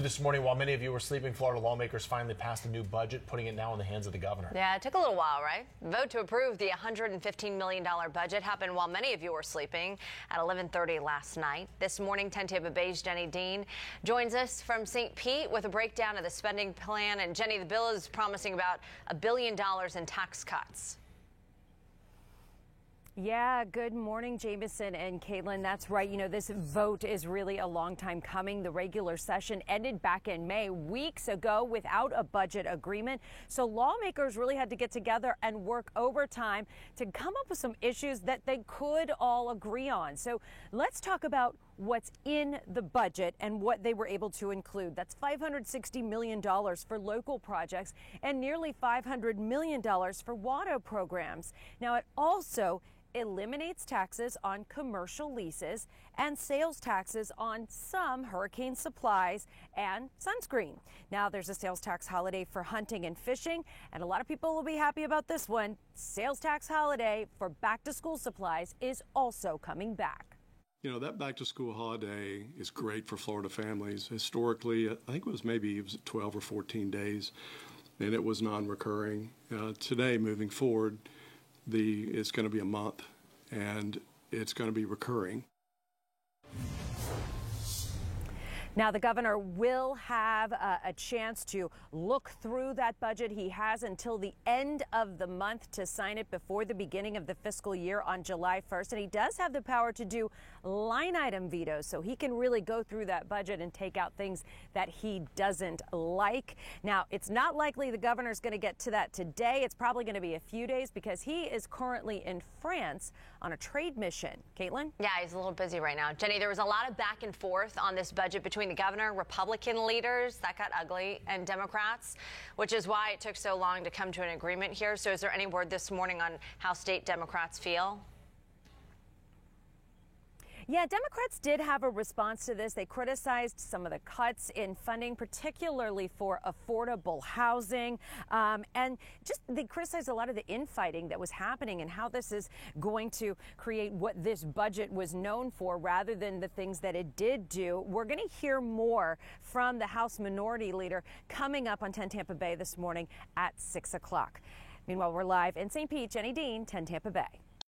This morning, while many of you were sleeping, Florida lawmakers finally passed a new budget, putting it now in the hands of the governor. Yeah, it took a little while, right? The vote to approve the $115 million budget happened while many of you were sleeping at 11:30 last night. This morning, 10 Tampa Bay's Jenny Dean joins us from St. Pete with a breakdown of the spending plan. And Jenny, the bill is promising about $1 billion in tax cuts. Yeah, good morning, Jameson and Caitlin. That's right. You know, this vote is really a long time coming. The regular session ended back in May, weeks ago, without a budget agreement. So lawmakers really had to get together and work overtime to come up with some issues that they could all agree on. So let's talk about what's in the budget and what they were able to include. That's $560 million for local projects and nearly $500 million for water programs. Now, it also eliminates taxes on commercial leases and sales taxes on some hurricane supplies and sunscreen. Now, there's a sales tax holiday for hunting and fishing, and a lot of people will be happy about this one. Sales tax holiday for back-to-school supplies is also coming back. You know, that back-to-school holiday is great for Florida families. Historically, I think it was 12 or 14 days, and it was non-recurring. Today, moving forward, it's going to be a month, and it's going to be recurring. Now, the governor will have a chance to look through that budget. He has until the end of the month to sign it before the beginning of the fiscal year on July 1st. And he does have the power to do line item vetoes, so he can really go through that budget and take out things that he doesn't like. Now, it's not likely the governor's going to get to that today. It's probably going to be a few days because he is currently in France on a trade mission. Caitlin? Yeah, he's a little busy right now. Jenny, there was a lot of back and forth on this budget between the governor, Republican leaders, that got ugly, and Democrats, which is why it took so long to come to an agreement here. So is there any word this morning on how state Democrats feel? Yeah, Democrats did have a response to this. They criticized some of the cuts in funding, particularly for affordable housing. And just they criticized a lot of the infighting that was happening and how this is going to create what this budget was known for rather than the things that it did do. We're going to hear more from the House Minority Leader coming up on 10 Tampa Bay this morning at 6 o'clock. Meanwhile, we're live in St. Pete. Jenny Dean, 10 Tampa Bay.